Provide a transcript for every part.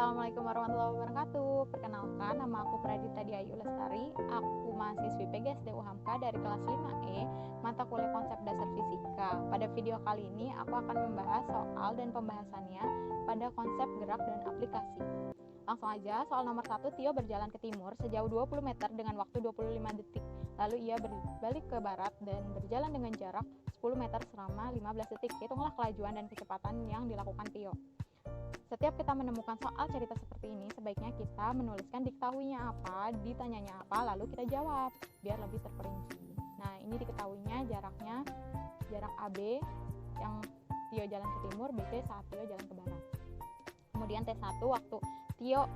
Assalamualaikum warahmatullahi wabarakatuh. Perkenalkan, nama aku Pradita Diayu Lestari. Aku mahasiswi PGSD UHAMKA dari kelas 5E, mata kuliah konsep dasar fisika. Pada video kali ini, aku akan membahas soal dan pembahasannya pada konsep gerak dan aplikasi. Langsung aja, soal nomor 1, Tio berjalan ke timur sejauh 20 meter dengan waktu 25 detik. Lalu ia berbalik ke barat dan berjalan dengan jarak 10 meter selama 15 detik. Hitunglah kelajuan dan kecepatan yang dilakukan Tio. Setiap kita menemukan soal cerita seperti ini, sebaiknya kita menuliskan diketahuinya apa, ditanyanya apa, lalu kita jawab, biar lebih terperinci. Nah, ini diketahuinya jaraknya, jarak AB yang Tio jalan ke timur, BC saat Tio jalan ke barat. Kemudian T1 waktu Tio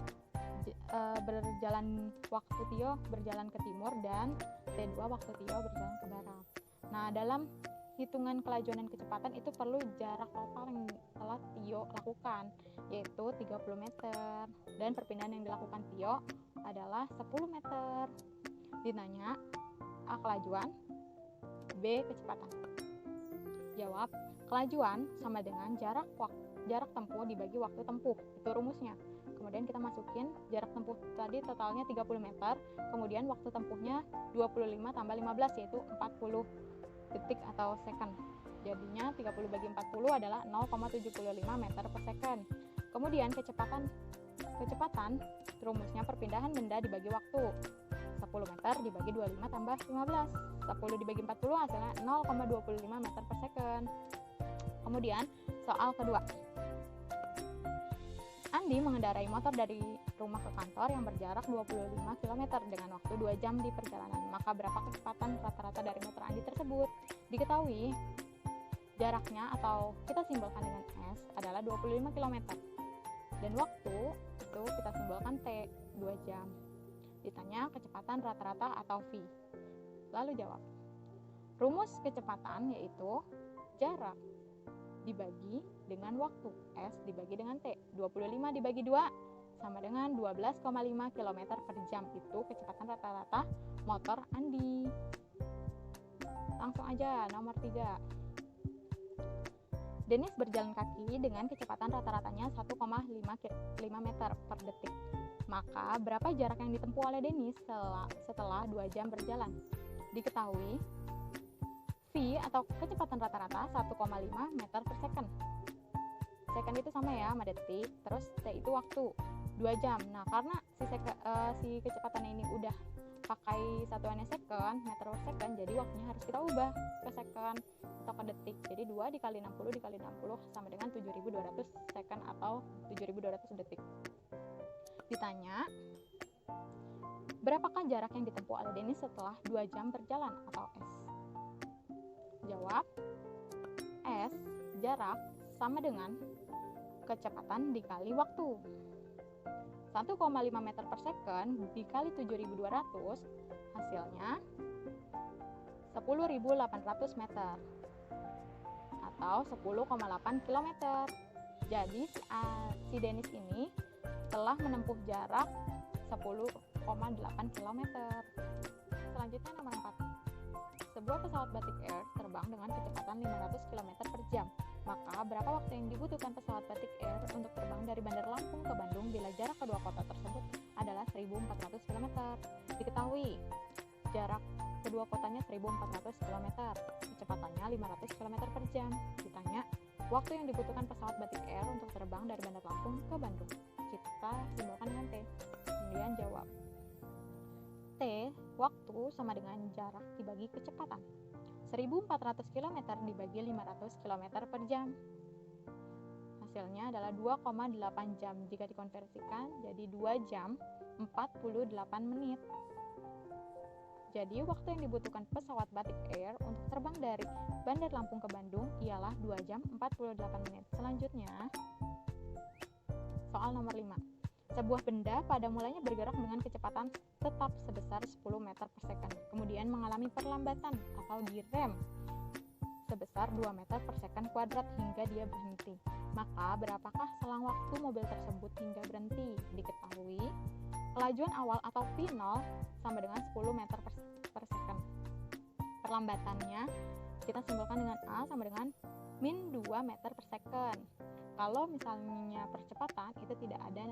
berjalan ke timur, dan T2 waktu Tio berjalan ke barat. Nah, dalam hitungan kelajuan dan kecepatan itu perlu jarak total yang telah Tio lakukan, yaitu 30 meter, dan perpindahan yang dilakukan Tio adalah 10 meter. Ditanya A kelajuan, B kecepatan. Jawab, kelajuan sama dengan jarak tempuh dibagi waktu tempuh, itu rumusnya. Kemudian kita masukin jarak tempuh tadi totalnya 30 meter, kemudian waktu tempuhnya 25 tambah 15, yaitu 40 detik atau second. Jadinya 30 bagi 40 adalah 0,75 meter per second. Kemudian kecepatan rumusnya perpindahan benda dibagi waktu. 10 meter dibagi 25 tambah 15. 10 dibagi 40 hasilnya 0,25 meter per second. Kemudian soal kedua. Andi mengendarai motor dari rumah ke kantor yang berjarak 25 km dengan waktu 2 jam di perjalanan. Maka berapa kecepatan rata-rata dari motor Andi tersebut? Diketahui jaraknya atau kita simbolkan dengan S adalah 25 km. Dan waktu itu kita simbolkan T, 2 jam. Ditanya kecepatan rata-rata atau V. Lalu jawab. Rumus kecepatan yaitu jarak dibagi dengan waktu, S dibagi dengan T. 25 dibagi 2 sama dengan 12,5 km per jam. Itu kecepatan rata-rata motor Andi. Langsung aja, nomor 3. Denis berjalan kaki dengan kecepatan rata-ratanya 1,5 meter per detik. Maka berapa jarak yang ditempuh oleh Denis setelah 2 jam berjalan? Diketahui V atau kecepatan rata-rata 1,5 meter per second. Second itu sama ya sama detik, terus T itu waktu 2 jam. Nah, karena si kecepatan ini udah pakai satuannya second, meter per second, jadi waktunya harus kita ubah ke second atau ke detik. Jadi 2 dikali 60 dikali 60 sama dengan 7.200 second atau 7.200 detik. Ditanya, berapakah jarak yang ditempuh oleh Denis setelah 2 jam berjalan atau S? Jawab, S jarak sama dengan kecepatan dikali waktu. 1,5 meter per second dikali 7.200 hasilnya 10.800 meter atau 10,8 km. Jadi si Denis ini telah menempuh jarak 10,8 km. Selanjutnya nomor 4. Sebuah pesawat Batik Air terbang dengan kecepatan 500 km per jam. Maka berapa waktu yang dibutuhkan pesawat Batik Air untuk terbang dari Bandar Lampung ke Bandung bila jarak kedua kota tersebut adalah 1.400 km? Diketahui jarak kedua kotanya 1.400 km, kecepatannya 500 km per jam. Ditanya, waktu yang dibutuhkan pesawat Batik Air untuk terbang dari Bandar Lampung ke Bandung. Kita simbolkan dengan T. Kemudian jawab. T, waktu sama dengan jarak dibagi kecepatan. 1.400 km dibagi 500 km per jam. Hasilnya adalah 2,8 jam. Jika dikonversikan jadi 2 jam 48 menit. Jadi waktu yang dibutuhkan pesawat Batik Air untuk terbang dari Bandar Lampung ke Bandung ialah 2 jam 48 menit. Selanjutnya, soal nomor 5. Sebuah benda pada mulanya bergerak dengan kecepatan tetap sebesar 10 meter per second, kemudian mengalami perlambatan atau direm sebesar 2 meter per second kuadrat hingga dia berhenti. Maka berapakah selang waktu mobil tersebut hingga berhenti? Diketahui kelajuan awal atau V0 sama dengan 10 meter per second. Perlambatannya kita simbolkan dengan A sama dengan min 2 meter per second. Kalau misalnya percepatan itu tidak ada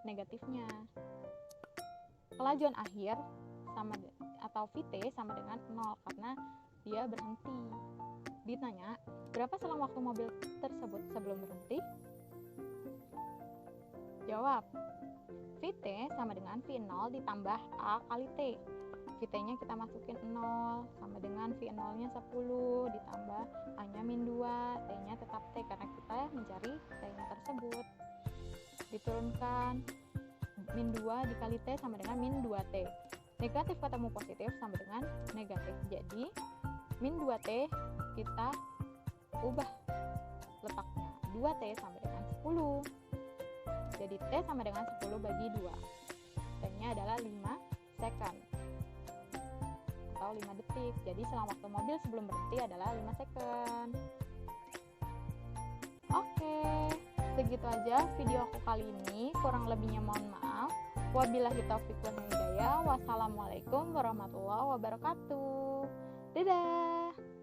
negatifnya. Kelajuan akhir atau Vt sama dengan 0 karena dia berhenti. Ditanya, berapa selang waktu mobil tersebut sebelum berhenti? Jawab, Vt sama dengan V0 ditambah A kali T. Vt-nya kita masukin 0 sama dengan V0-nya 10 ditambah A-nya min 2, T-nya tetap T karena kita mencari T-nya tersebut. Diturunkan min 2 dikali T sama dengan min 2T. Negatif ketemu positif sama dengan negatif. Jadi min 2T kita ubah letaknya. 2T sama dengan 10. Jadi T sama dengan 10 bagi 2. T-nya adalah 5 second atau 5 detik. Jadi selang waktu mobil sebelum berhenti adalah 5 second. Oke, segitu aja video aku kali ini. Kurang lebihnya mohon maaf. Wabillahi taufiq wal hidayah. Wassalamualaikum warahmatullahi wabarakatuh. Dadah.